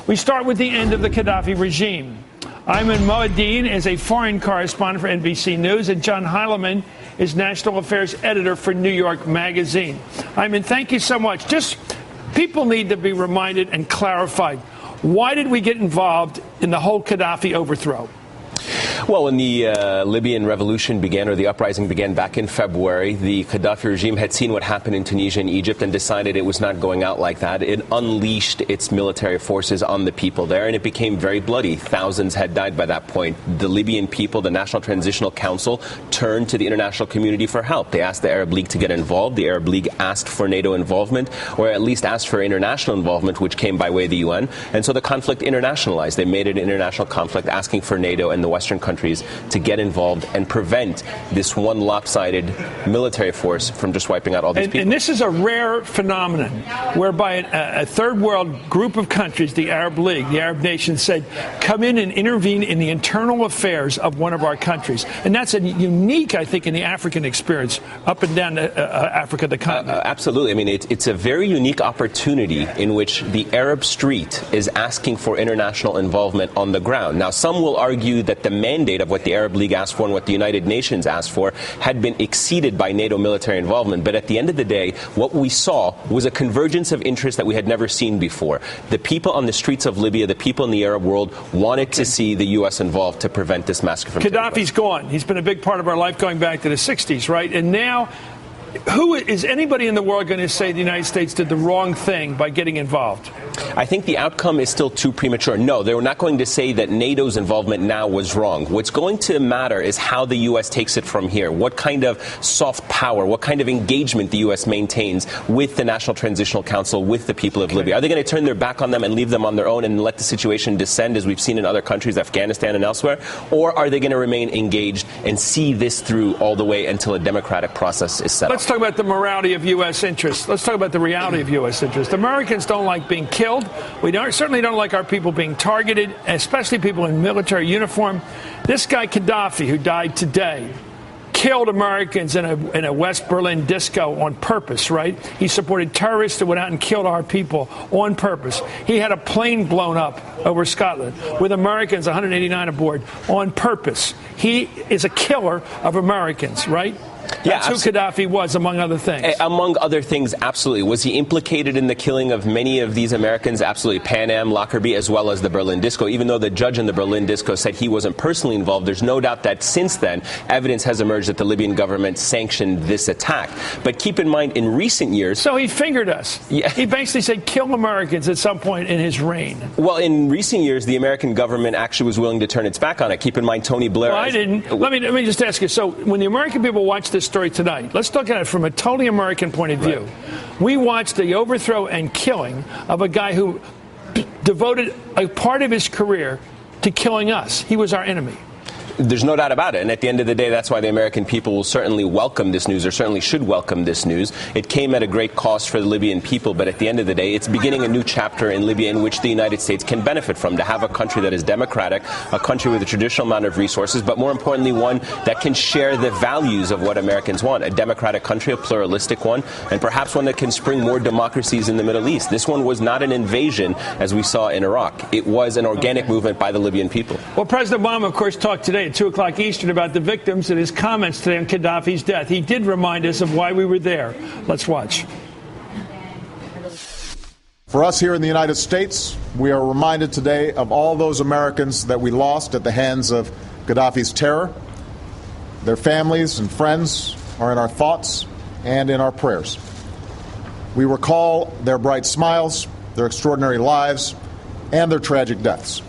We start with the end of the Gaddafi regime. Ayman Mohyeddin is a foreign correspondent for NBC News, and John Heilemann is national affairs editor for New York Magazine. Ayman, thank you so much. Just people need to be reminded and clarified. Why did we get involved in the whole Gaddafi overthrow? Well, when the Libyan revolution began, or the uprising began back in February, the Gaddafi regime had seen what happened in Tunisia and Egypt and decided it was not going out like that. It unleashed its military forces on the people there, and it became very bloody. Thousands had died by that point. The Libyan people, the National Transitional Council, turned to the international community for help. They asked the Arab League to get involved. The Arab League asked for NATO involvement, or at least asked for international involvement, which came by way of the UN. And so the conflict internationalized. They made it an international conflict, asking for NATO and the Western countries to get involved and prevent this one lopsided military force from just wiping out all these people. And this is a rare phenomenon whereby a third world group of countries, the Arab League, the Arab nations, said, come in and intervene in the internal affairs of one of our countries. And that's a unique, I think, in the African experience, up and down Africa, the continent. Absolutely. I mean, it's a very unique opportunity in which the Arab street is asking for international involvement on the ground. Now, some will argue that the mandate of what the Arab League asked for and what the United Nations asked for had been exceeded by NATO military involvement. But at the end of the day, what we saw was a convergence of interests that we had never seen before. The people on the streets of Libya, the people in the Arab world, wanted to see the U.S. involved to prevent this massacre from taking place. Gaddafi's gone. He's been a big part of our life going back to the 60s, right? And now, who is anybody in the world going to say the United States did the wrong thing by getting involved? I think the outcome is still too premature. No, they're not going to say that NATO's involvement now was wrong. What's going to matter is how the U.S. takes it from here. What kind of soft power, what kind of engagement the U.S. maintains with the National Transitional Council, with the people of Libya. Are they going to turn their back on them and leave them on their own and let the situation descend, as we've seen in other countries, Afghanistan and elsewhere? Or are they going to remain engaged and see this through all the way until a democratic process is set up? Let's talk about the morality of U.S. interests. Let's talk about the reality of U.S. interests. Americans don't like being killed. We certainly don't like our people being targeted, especially people in military uniform. This guy Gaddafi, who died today, killed Americans in a West Berlin disco on purpose, right? He supported terrorists that went out and killed our people on purpose. He had a plane blown up over Scotland with Americans, 189 aboard, on purpose. He is a killer of Americans, right? That's who Gaddafi was, among other things. Among other things, absolutely. Was he implicated in the killing of many of these Americans? Absolutely. Pan Am, Lockerbie, as well as the Berlin disco. Even though the judge in the Berlin disco said he wasn't personally involved, there's no doubt that since then, evidence has emerged that the Libyan government sanctioned this attack. But keep in mind, in recent years... So he fingered us. Yeah. He basically said kill Americans at some point in his reign. Well, in recent years, the American government actually was willing to turn its back on it. Keep in mind, Tony Blair... Well, I didn't. Let me just ask you. So when the American people watch this story tonight, let's look at it from a totally American point of view. Right. We watched the overthrow and killing of a guy who devoted a part of his career to killing us. He was our enemy. There's no doubt about it. And at the end of the day, that's why the American people will certainly welcome this news, or certainly should welcome this news. It came at a great cost for the Libyan people, but at the end of the day, it's beginning a new chapter in Libya in which the United States can benefit from, to have a country that is democratic, a country with a traditional amount of resources, but more importantly, one that can share the values of what Americans want, a democratic country, a pluralistic one, and perhaps one that can spring more democracies in the Middle East. This one was not an invasion, as we saw in Iraq. It was an organic movement by the Libyan people. Well, President Obama, of course, talked today at 2 o'clock Eastern about the victims and his comments today on Gaddafi's death. He did remind us of why we were there. Let's watch. For us here in the United States, we are reminded today of all those Americans that we lost at the hands of Gaddafi's terror. Their families and friends are in our thoughts and in our prayers. We recall their bright smiles, their extraordinary lives, and their tragic deaths.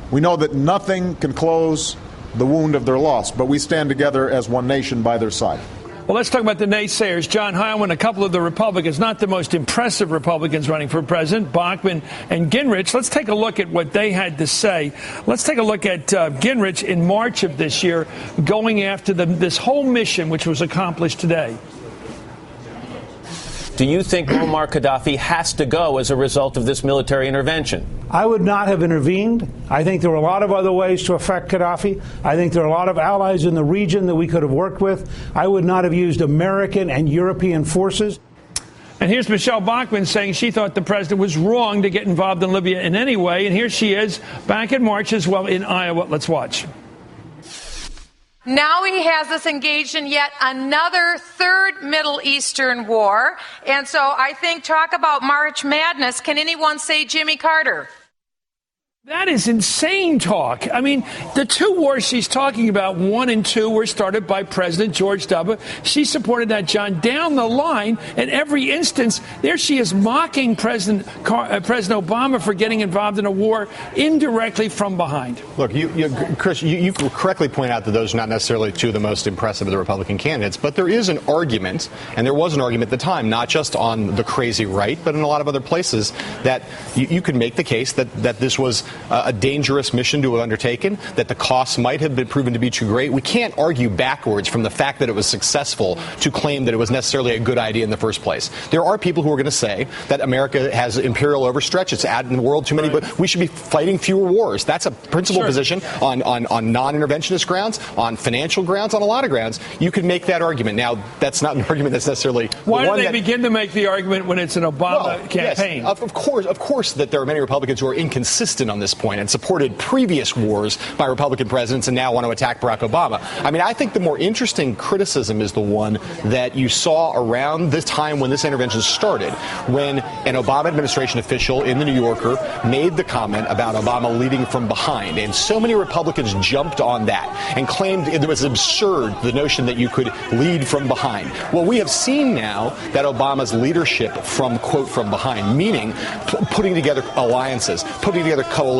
We know that nothing can close the wound of their loss, but we stand together as one nation by their side. Well, let's talk about the naysayers. John Heilemann, a couple of the Republicans, not the most impressive Republicans running for president, Bachmann and Gingrich. Let's take a look at what they had to say. Let's take a look at Gingrich in March of this year going after this whole mission, which was accomplished today. Do you think Muammar Gaddafi has to go as a result of this military intervention? I would not have intervened. I think there were a lot of other ways to affect Gaddafi. I think there are a lot of allies in the region that we could have worked with. I would not have used American and European forces. And here's Michelle Bachmann saying she thought the president was wrong to get involved in Libya in any way. And here she is back in March as well in Iowa. Let's watch. Now he has us engaged in yet another third Middle Eastern war. And so I think, talk about March Madness. Can anyone say Jimmy Carter? That is insane talk. I mean, the two wars she's talking about, 1 and 2, were started by President George W. She supported that, John, down the line. In every instance, there she is mocking President Obama for getting involved in a war indirectly from behind. Look, Chris, you correctly point out that those are not necessarily two of the most impressive of the Republican candidates, but there is an argument, and there was an argument at the time, not just on the crazy right, but in a lot of other places, that you could make the case that this was a dangerous mission to have undertaken, that the costs might have been proven to be too great. We can't argue backwards from the fact that it was successful to claim that it was necessarily a good idea in the first place. There are people who are going to say that America has imperial overstretch. It's added in the world too many, but we should be fighting fewer wars. That's a principal position on non-interventionist grounds, on financial grounds, on a lot of grounds. You could make that argument. Now, that's not an argument that's necessarily Why do they begin to make the argument when it's an Obama campaign? Yes, of course that there are many Republicans who are inconsistent on this point and supported previous wars by Republican presidents and now want to attack Barack Obama. I mean, I think the more interesting criticism is the one that you saw around the time when this intervention started, when an Obama administration official in the New Yorker made the comment about Obama leading from behind. And so many Republicans jumped on that and claimed it was absurd, the notion that you could lead from behind. Well, we have seen now that Obama's leadership from, quote, from behind, meaning putting together alliances, putting together coalitions,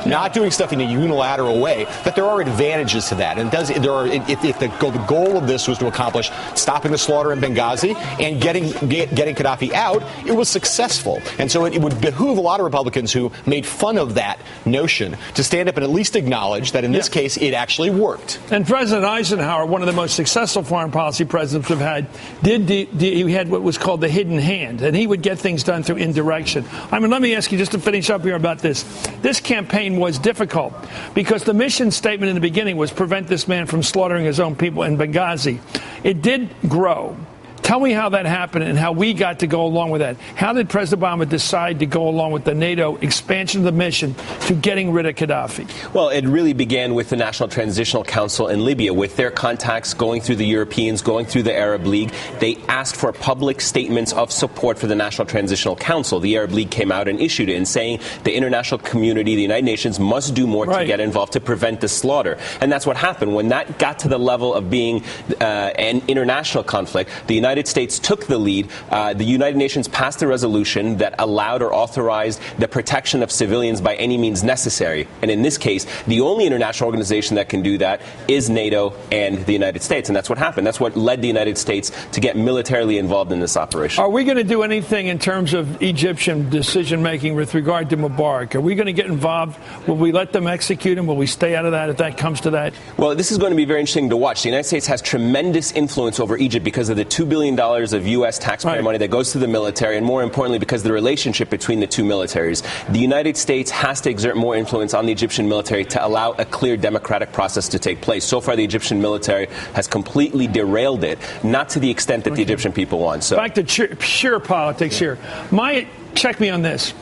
not doing stuff in a unilateral way, that there are advantages to that. And if the goal of this was to accomplish stopping the slaughter in Benghazi and getting Gaddafi out, it was successful. And so it would behoove a lot of Republicans who made fun of that notion to stand up and at least acknowledge that in this case it actually worked. And President Eisenhower, one of the most successful foreign policy presidents we've had, he had what was called the hidden hand, and he would get things done through indirection. I mean, let me ask you just to finish up here about this. This campaign was difficult because the mission statement in the beginning was prevent this man from slaughtering his own people in Benghazi. It did grow. Tell me how that happened and how we got to go along with that. How did President Obama decide to go along with the NATO expansion of the mission to getting rid of Gaddafi? Well, it really began with the National Transitional Council in Libya, with their contacts going through the Europeans, going through the Arab League. They asked for public statements of support for the National Transitional Council. The Arab League came out and issued it, and saying the international community, the United Nations, must do more to get involved to prevent the slaughter. And that's what happened. When that got to the level of being an international conflict, the United States took the lead. The United Nations passed a resolution that allowed or authorized the protection of civilians by any means necessary. And in this case, the only international organization that can do that is NATO and the United States. And that's what happened. That's what led the United States to get militarily involved in this operation. Are we going to do anything in terms of Egyptian decision-making with regard to Mubarak? Are we going to get involved? Will we let them execute him? Will we stay out of that if that comes to that? Well, this is going to be very interesting to watch. The United States has tremendous influence over Egypt because of the $2 billion of U.S. taxpayer money that goes to the military, and more importantly, because of the relationship between the two militaries. The United States has to exert more influence on the Egyptian military to allow a clear democratic process to take place. So far, the Egyptian military has completely derailed it, not to the extent that the Egyptian people want. So back to pure politics here. Check me on this.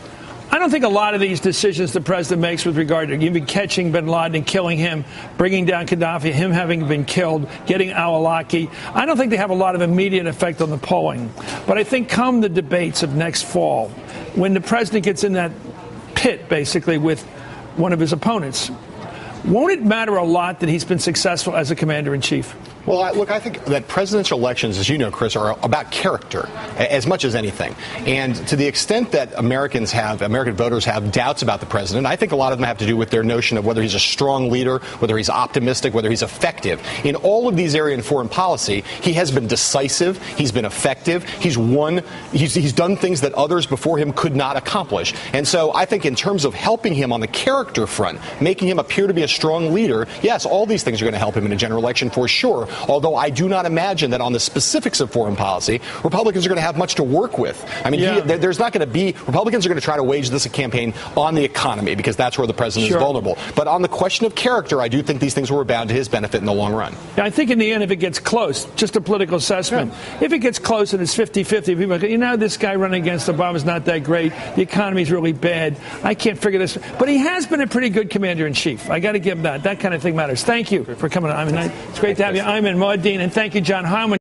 I don't think a lot of these decisions the president makes with regard to even catching bin Laden and killing him, bringing down Gaddafi, him having been killed, getting al-Awlaki, I don't think they have a lot of immediate effect on the polling. But I think come the debates of next fall, when the president gets in that pit, basically, with one of his opponents, won't it matter a lot that he's been successful as a commander-in-chief? Well, I think that presidential elections, as you know, Chris, are about character as much as anything. And to the extent that American voters have doubts about the president, I think a lot of them have to do with their notion of whether he's a strong leader, whether he's optimistic, whether he's effective. In all of these areas in foreign policy, he has been decisive. He's been effective. He's done things that others before him could not accomplish. And so I think in terms of helping him on the character front, making him appear to be a strong leader, yes, all these things are going to help him in a general election for sure. although I do not imagine that on the specifics of foreign policy, Republicans are going to have much to work with. I mean, there's not going to be, Republicans are going to try to wage this campaign on the economy because that's where the president is vulnerable. But on the question of character, I do think these things will rebound to his benefit in the long run. Yeah, I think in the end, if it gets close, just a political assessment, if it gets close and it's 50-50, people go, this guy running against Obama's not that great. The economy's really bad. I can't figure this. But he has been a pretty good commander-in-chief. I got to give him that. That kind of thing matters. Thank you for coming on. It's great to have you. I'm in Maudine, and thank you, John Hyman.